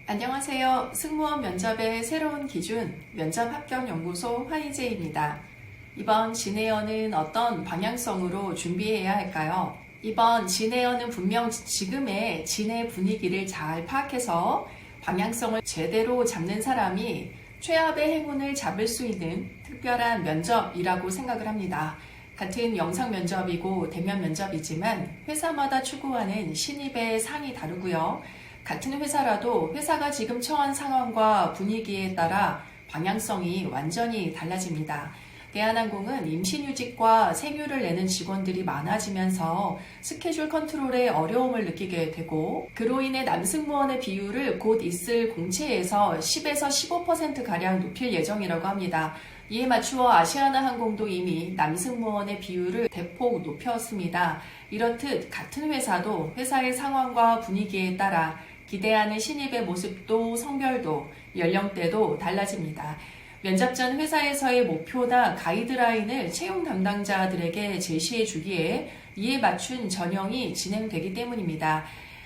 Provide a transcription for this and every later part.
안녕하세요. 승무원 면접의 새로운 기준, 면접합격연구소 화이제입니다. 이번 진에어는 어떤 방향성으로 준비해야 할까요? 이번 진에어는 분명 지금의 진의 분위기를 잘 파악해서 방향성을 제대로 잡는 사람이 최합의 행운을 잡을 수 있는 특별한 면접이라고 생각을 합니다. 같은 영상 면접이고 대면 면접이지만 회사마다 추구하는 신입의 상이 다르고요. 같은 회사라도 회사가 지금 처한 상황과 분위기에 따라 방향성이 완전히 달라집니다. 대한항공은 임신휴직과 생휴를 내는 직원들이 많아지면서 스케줄 컨트롤에 어려움을 느끼게 되고, 그로 인해 남승무원의 비율을 곧 있을 공채에서 10에서 15%가량 높일 예정이라고 합니다. 이에 맞추어 아시아나항공도 이미 남승무원의 비율을 대폭 높였습니다. 이렇듯 같은 회사도 회사의 상황과 분위기에 따라 기대하는 신입의 모습도 성별도 연령대도 달라집니다. 면접 전 회사에서의 목표나 가이드라인을 채용 담당자들에게 제시해 주기에 이에 맞춘 전형이 진행되기 때문입니다.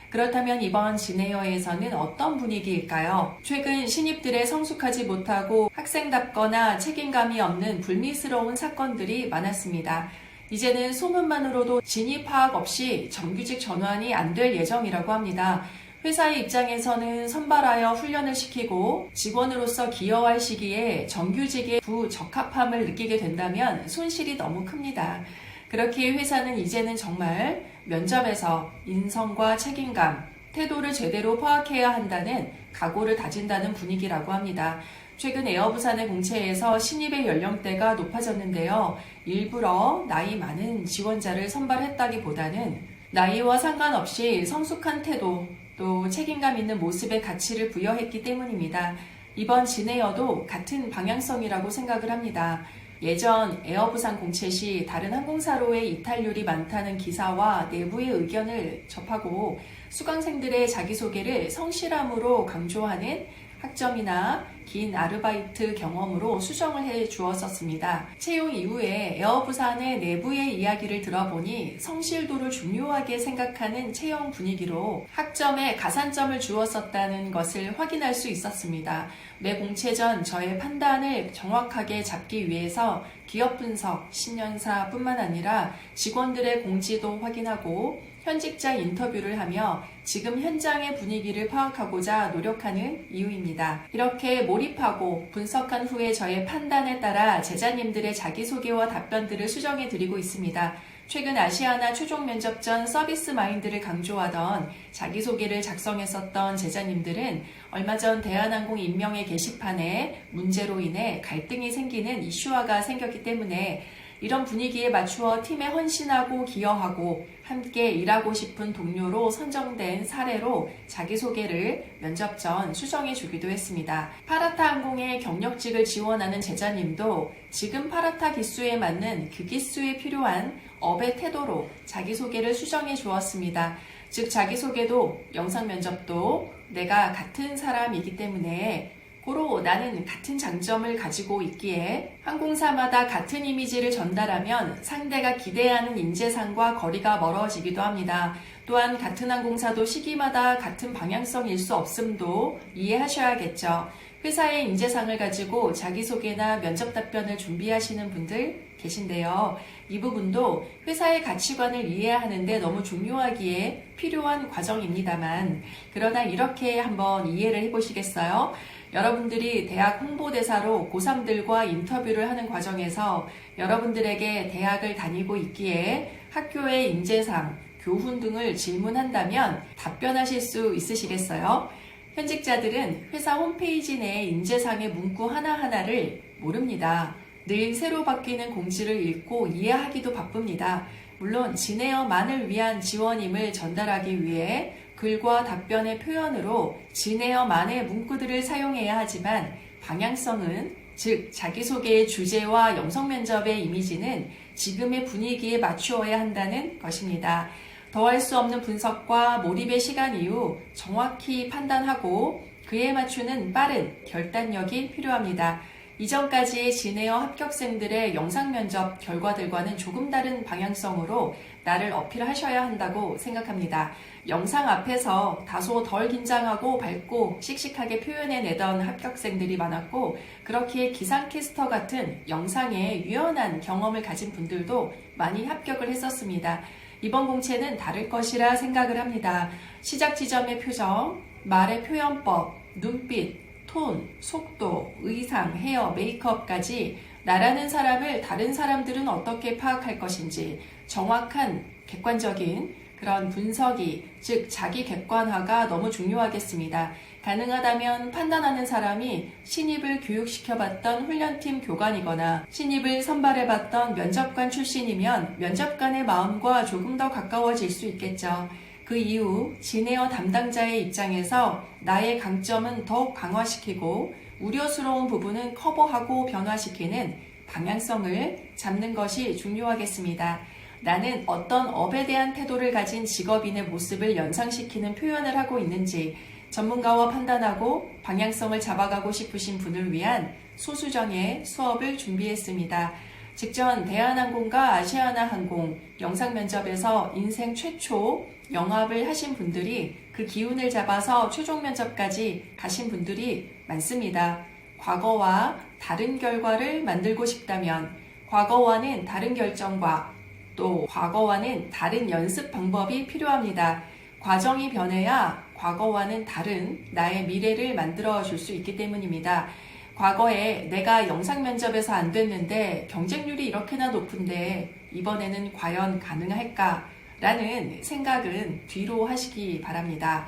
그렇다면 이번 진에어에서는 어떤 분위기일까요? 최근 신입들의 성숙하지 못하고 학생답거나 책임감이 없는 불미스러운 사건들이 많았습니다. 이제는 소문만으로도 진입 파악 없이 정규직 전환이 안 될 예정이라고 합니다. 회사의 입장에서는 선발하여 훈련을 시키고 직원으로서 기여할 시기에 정규직의 부적합함을 느끼게 된다면 손실이 너무 큽니다. 그렇기에 회사는 이제는 정말 면접에서 인성과 책임감, 태도를 제대로 파악해야 한다는 각오를 다진다는 분위기라고 합니다. 최근 에어부산의 공채에서 신입의 연령대가 높아졌는데요. 일부러 나이 많은 지원자를 선발했다기보다는 나이와 상관없이 성숙한 태도, 또 책임감 있는 모습의 가치를 부여했기 때문입니다. 이번 진에어도 같은 방향성이라고 생각을 합니다. 예전 에어부산 공채 시 다른 항공사로의 이탈률이 많다는 기사와 내부의 의견을 접하고 수강생들의 자기소개를 성실함으로 강조하는 학점이나 긴 아르바이트 경험으로 수정을 해 주었었습니다. 채용 이후에 에어부산의 내부의 이야기를 들어보니 성실도를 중요하게 생각하는 채용 분위기로 학점에 가산점을 주었었다는 것을 확인할 수 있었습니다. 매 공채 전 저의 판단을 정확하게 잡기 위해서 기업 분석, 신년사뿐만 아니라 직원들의 공지도 확인하고 현직자 인터뷰를 하며 지금 현장의 분위기를 파악하고자 노력하는 이유입니다. 이렇게 몰입하고 분석한 후에 저의 판단에 따라 제자님들의 자기소개와 답변들을 수정해 드리고 있습니다. 최근 아시아나 최종 면접 전 서비스 마인드를 강조하던 자기소개를 작성했었던 제자님들은 얼마 전 대한항공 임명의 게시판에 문제로 인해 갈등이 생기는 이슈화가 생겼기 때문에 이런 분위기에 맞추어 팀에 헌신하고 기여하고 함께 일하고 싶은 동료로 선정된 사례로 자기소개를 면접 전 수정해 주기도 했습니다. 파라타 항공의 경력직을 지원하는 제자님도 지금 파라타 기수에 맞는 그 기수에 필요한 업의 태도로 자기소개를 수정해 주었습니다. 즉 자기소개도 영상 면접도 내가 같은 사람이기 때문에 고로 나는 같은 장점을 가지고 있기에 항공사마다 같은 이미지를 전달하면 상대가 기대하는 인재상과 거리가 멀어지기도 합니다. 또한 같은 항공사도 시기마다 같은 방향성일 수 없음도 이해하셔야겠죠. 회사의 인재상을 가지고 자기소개나 면접 답변을 준비하시는 분들 계신데요. 이 부분도 회사의 가치관을 이해하는데 너무 중요하기에 필요한 과정입니다만, 그러나 이렇게 한번 이해를 해보시겠어요? 여러분들이 대학 홍보대사로 고3들과 인터뷰를 하는 과정에서 여러분들에게 대학을 다니고 있기에 학교의 인재상, 교훈 등을 질문한다면 답변하실 수 있으시겠어요? 현직자들은 회사 홈페이지 내 인재상의 문구 하나하나를 모릅니다. 늘 새로 바뀌는 공지를 읽고 이해하기도 바쁩니다. 물론 진에어만을 위한 지원임을 전달하기 위해 글과 답변의 표현으로 진에어만의 문구들을 사용해야 하지만 방향성은, 즉 자기소개의 주제와 영상면접의 이미지는 지금의 분위기에 맞추어야 한다는 것입니다. 더할 수 없는 분석과 몰입의 시간 이후 정확히 판단하고 그에 맞추는 빠른 결단력이 필요합니다. 이전까지의 진에어 합격생들의 영상 면접 결과들과는 조금 다른 방향성으로 나를 어필하셔야 한다고 생각합니다. 영상 앞에서 다소 덜 긴장하고 밝고 씩씩하게 표현해내던 합격생들이 많았고, 그렇기에 기상캐스터 같은 영상에 유연한 경험을 가진 분들도 많이 합격을 했었습니다. 이번 공채는 다를 것이라 생각을 합니다. 시작 지점의 표정, 말의 표현법, 눈빛, 톤, 속도, 의상, 헤어, 메이크업까지 나라는 사람을 다른 사람들은 어떻게 파악할 것인지 정확한 객관적인 그런 분석이, 즉 자기 객관화가 너무 중요하겠습니다. 가능하다면 판단하는 사람이 신입을 교육시켜봤던 훈련팀 교관이거나 신입을 선발해봤던 면접관 출신이면 면접관의 마음과 조금 더 가까워질 수 있겠죠. 그 이후 진에어 담당자의 입장에서 나의 강점은 더욱 강화시키고 우려스러운 부분은 커버하고 변화시키는 방향성을 잡는 것이 중요하겠습니다. 나는 어떤 업에 대한 태도를 가진 직업인의 모습을 연상시키는 표현을 하고 있는지 전문가와 판단하고 방향성을 잡아가고 싶으신 분을 위한 소수정의 수업을 준비했습니다. 직전 대한항공과 아시아나항공 영상 면접에서 인생 최초 영합을 하신 분들이 그 기운을 잡아서 최종 면접까지 가신 분들이 많습니다. 과거와 다른 결과를 만들고 싶다면 과거와는 다른 결정과 또 과거와는 다른 연습 방법이 필요합니다. 과정이 변해야 과거와는 다른 나의 미래를 만들어 줄 수 있기 때문입니다. 과거에 내가 영상 면접에서 안 됐는데 경쟁률이 이렇게나 높은데 이번에는 과연 가능할까? 라는 생각은 뒤로 하시기 바랍니다.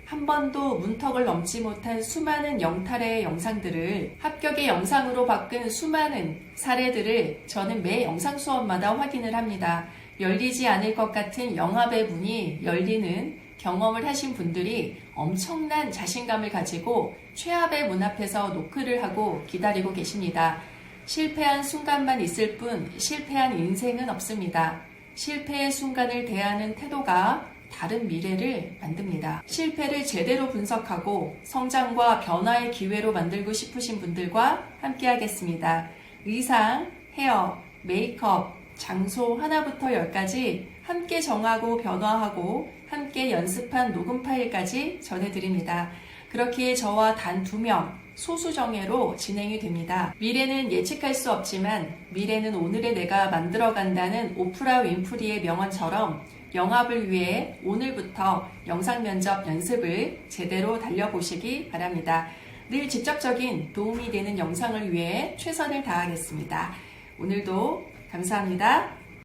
한 번도 문턱을 넘지 못한 수많은 영탈의 영상들을 합격의 영상으로 바꾼 수많은 사례들을 저는 매 영상 수업마다 확인을 합니다. 열리지 않을 것 같은 영합의 문이 열리는 경험을 하신 분들이 엄청난 자신감을 가지고 최압의 문 앞에서 노크를 하고 기다리고 계십니다. 실패한 순간만 있을 뿐 실패한 인생은 없습니다. 실패의 순간을 대하는 태도가 다른 미래를 만듭니다. 실패를 제대로 분석하고 성장과 변화의 기회로 만들고 싶으신 분들과 함께 하겠습니다. 의상, 헤어, 메이크업, 장소 하나부터 10까지 함께 정하고 변화하고 함께 연습한 녹음 파일까지 전해드립니다. 그렇기에 저와 단 2명 소수정예로 진행이 됩니다. 미래는 예측할 수 없지만 미래는 오늘의 내가 만들어간다는 오프라 윈프리의 명언처럼 영합을 위해 오늘부터 영상 면접 연습을 제대로 달려보시기 바랍니다. 늘 직접적인 도움이 되는 영상을 위해 최선을 다하겠습니다. 오늘도 감사합니다.